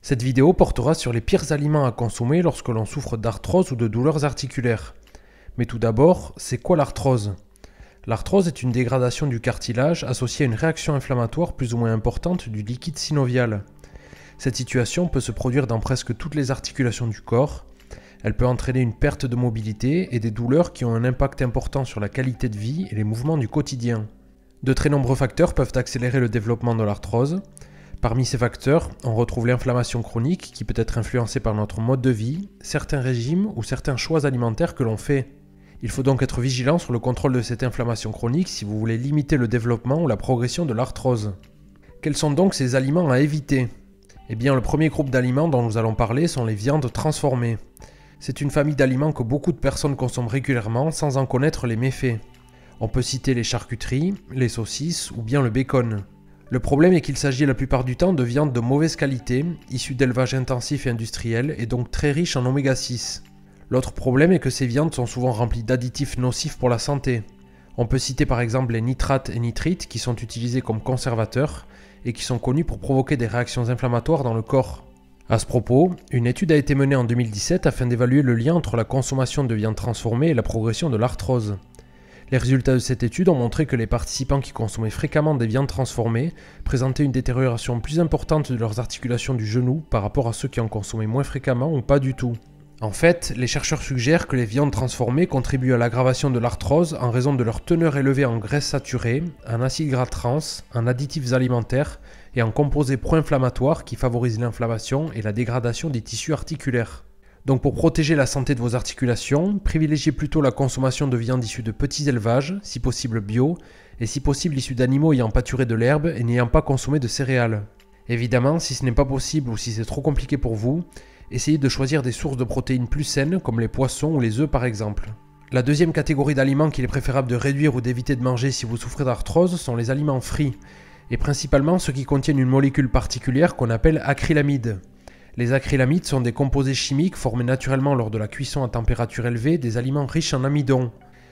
Cette vidéo portera sur les pires aliments à consommer lorsque l'on souffre d'arthrose ou de douleurs articulaires. Mais tout d'abord, c'est quoi l'arthrose? L'arthrose est une dégradation du cartilage associée à une réaction inflammatoire plus ou moins importante du liquide synovial. Cette situation peut se produire dans presque toutes les articulations du corps. Elle peut entraîner une perte de mobilité et des douleurs qui ont un impact important sur la qualité de vie et les mouvements du quotidien. De très nombreux facteurs peuvent accélérer le développement de l'arthrose. Parmi ces facteurs, on retrouve l'inflammation chronique qui peut être influencée par notre mode de vie, certains régimes ou certains choix alimentaires que l'on fait. Il faut donc être vigilant sur le contrôle de cette inflammation chronique si vous voulez limiter le développement ou la progression de l'arthrose. Quels sont donc ces aliments à éviter? Eh bien, le premier groupe d'aliments dont nous allons parler sont les viandes transformées. C'est une famille d'aliments que beaucoup de personnes consomment régulièrement sans en connaître les méfaits. On peut citer les charcuteries, les saucisses ou bien le bacon. Le problème est qu'il s'agit la plupart du temps de viandes de mauvaise qualité, issues d'élevage intensif et industriel et donc très riches en oméga 6. L'autre problème est que ces viandes sont souvent remplies d'additifs nocifs pour la santé. On peut citer par exemple les nitrates et nitrites qui sont utilisés comme conservateurs et qui sont connus pour provoquer des réactions inflammatoires dans le corps. À ce propos, une étude a été menée en 2017 afin d'évaluer le lien entre la consommation de viandes transformées et la progression de l'arthrose. Les résultats de cette étude ont montré que les participants qui consommaient fréquemment des viandes transformées présentaient une détérioration plus importante de leurs articulations du genou par rapport à ceux qui en consommaient moins fréquemment ou pas du tout. En fait, les chercheurs suggèrent que les viandes transformées contribuent à l'aggravation de l'arthrose en raison de leur teneur élevée en graisses saturées, en acides gras trans, en additifs alimentaires et en composés pro-inflammatoires qui favorisent l'inflammation et la dégradation des tissus articulaires. Donc pour protéger la santé de vos articulations, privilégiez plutôt la consommation de viande issue de petits élevages, si possible bio, et si possible issus d'animaux ayant pâturé de l'herbe et n'ayant pas consommé de céréales. Évidemment, si ce n'est pas possible ou si c'est trop compliqué pour vous, essayez de choisir des sources de protéines plus saines comme les poissons ou les œufs par exemple. La deuxième catégorie d'aliments qu'il est préférable de réduire ou d'éviter de manger si vous souffrez d'arthrose sont les aliments frits, et principalement ceux qui contiennent une molécule particulière qu'on appelle acrylamide. Les acrylamides sont des composés chimiques formés naturellement lors de la cuisson à température élevée des aliments riches en amidon.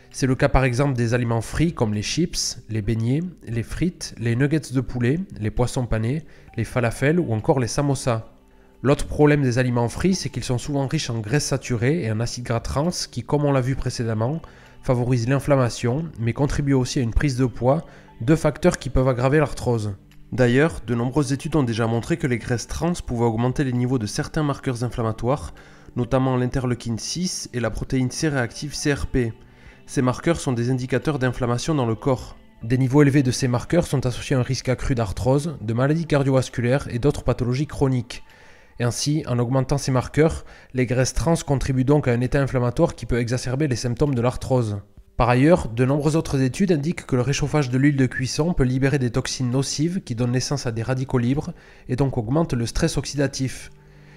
C'est le cas par exemple des aliments frits comme les chips, les beignets, les frites, les nuggets de poulet, les poissons panés, les falafels ou encore les samosas. L'autre problème des aliments frits, c'est qu'ils sont souvent riches en graisses saturées et en acides gras trans qui, comme on l'a vu précédemment, favorisent l'inflammation, mais contribuent aussi à une prise de poids, deux facteurs qui peuvent aggraver l'arthrose. D'ailleurs, de nombreuses études ont déjà montré que les graisses trans pouvaient augmenter les niveaux de certains marqueurs inflammatoires, notamment l'interleukine 6 et la protéine C réactive CRP. Ces marqueurs sont des indicateurs d'inflammation dans le corps. Des niveaux élevés de ces marqueurs sont associés à un risque accru d'arthrose, de maladies cardiovasculaires et d'autres pathologies chroniques. Et ainsi, en augmentant ces marqueurs, les graisses trans contribuent donc à un état inflammatoire qui peut exacerber les symptômes de l'arthrose. Par ailleurs, de nombreuses autres études indiquent que le réchauffage de l'huile de cuisson peut libérer des toxines nocives qui donnent naissance à des radicaux libres et donc augmentent le stress oxydatif.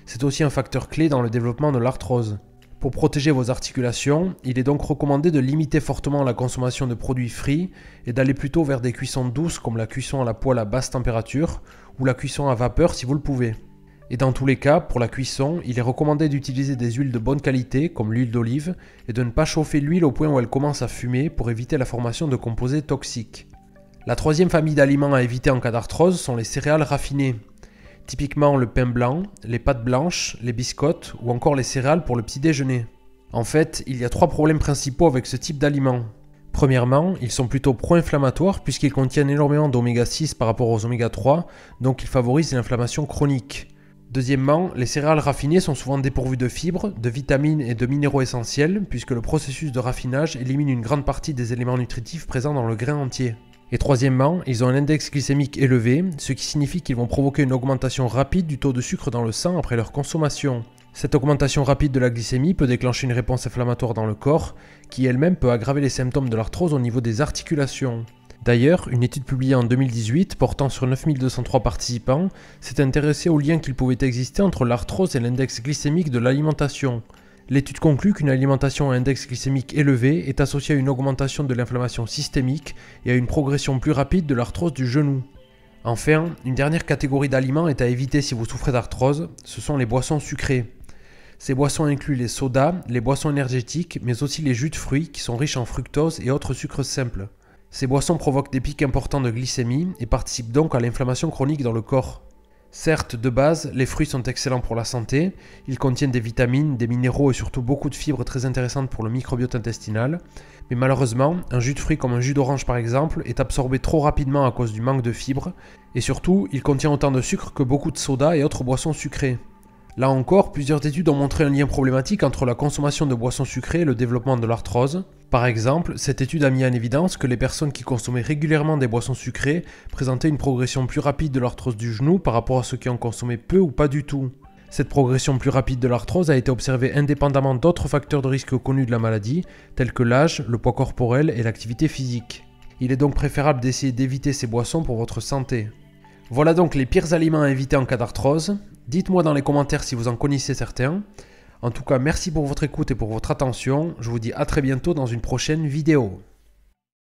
C'est aussi un facteur clé dans le développement de l'arthrose. Pour protéger vos articulations, il est donc recommandé de limiter fortement la consommation de produits frits et d'aller plutôt vers des cuissons douces comme la cuisson à la poêle à basse température ou la cuisson à vapeur si vous le pouvez. Et dans tous les cas, pour la cuisson, il est recommandé d'utiliser des huiles de bonne qualité, comme l'huile d'olive, et de ne pas chauffer l'huile au point où elle commence à fumer pour éviter la formation de composés toxiques. La troisième famille d'aliments à éviter en cas d'arthrose sont les céréales raffinées. Typiquement le pain blanc, les pâtes blanches, les biscottes ou encore les céréales pour le petit déjeuner. En fait, il y a trois problèmes principaux avec ce type d'aliments. Premièrement, ils sont plutôt pro-inflammatoires puisqu'ils contiennent énormément d'oméga 6 par rapport aux oméga 3, donc ils favorisent l'inflammation chronique. Deuxièmement, les céréales raffinées sont souvent dépourvues de fibres, de vitamines et de minéraux essentiels puisque le processus de raffinage élimine une grande partie des éléments nutritifs présents dans le grain entier. Et troisièmement, ils ont un index glycémique élevé, ce qui signifie qu'ils vont provoquer une augmentation rapide du taux de sucre dans le sang après leur consommation. Cette augmentation rapide de la glycémie peut déclencher une réponse inflammatoire dans le corps, qui elle-même peut aggraver les symptômes de l'arthrose au niveau des articulations. D'ailleurs, une étude publiée en 2018 portant sur 9203 participants s'est intéressée au lien qu'il pouvait exister entre l'arthrose et l'index glycémique de l'alimentation. L'étude conclut qu'une alimentation à index glycémique élevé est associée à une augmentation de l'inflammation systémique et à une progression plus rapide de l'arthrose du genou. Enfin, une dernière catégorie d'aliments est à éviter si vous souffrez d'arthrose, ce sont les boissons sucrées. Ces boissons incluent les sodas, les boissons énergétiques, mais aussi les jus de fruits qui sont riches en fructose et autres sucres simples. Ces boissons provoquent des pics importants de glycémie et participent donc à l'inflammation chronique dans le corps. Certes, de base, les fruits sont excellents pour la santé, ils contiennent des vitamines, des minéraux et surtout beaucoup de fibres très intéressantes pour le microbiote intestinal, mais malheureusement, un jus de fruits comme un jus d'orange par exemple est absorbé trop rapidement à cause du manque de fibres, et surtout, il contient autant de sucre que beaucoup de sodas et autres boissons sucrées. Là encore, plusieurs études ont montré un lien problématique entre la consommation de boissons sucrées et le développement de l'arthrose. Par exemple, cette étude a mis en évidence que les personnes qui consommaient régulièrement des boissons sucrées présentaient une progression plus rapide de l'arthrose du genou par rapport à ceux qui en consommaient peu ou pas du tout. Cette progression plus rapide de l'arthrose a été observée indépendamment d'autres facteurs de risque connus de la maladie, tels que l'âge, le poids corporel et l'activité physique. Il est donc préférable d'essayer d'éviter ces boissons pour votre santé. Voilà donc les pires aliments à éviter en cas d'arthrose. Dites-moi dans les commentaires si vous en connaissez certains. En tout cas, merci pour votre écoute et pour votre attention. Je vous dis à très bientôt dans une prochaine vidéo.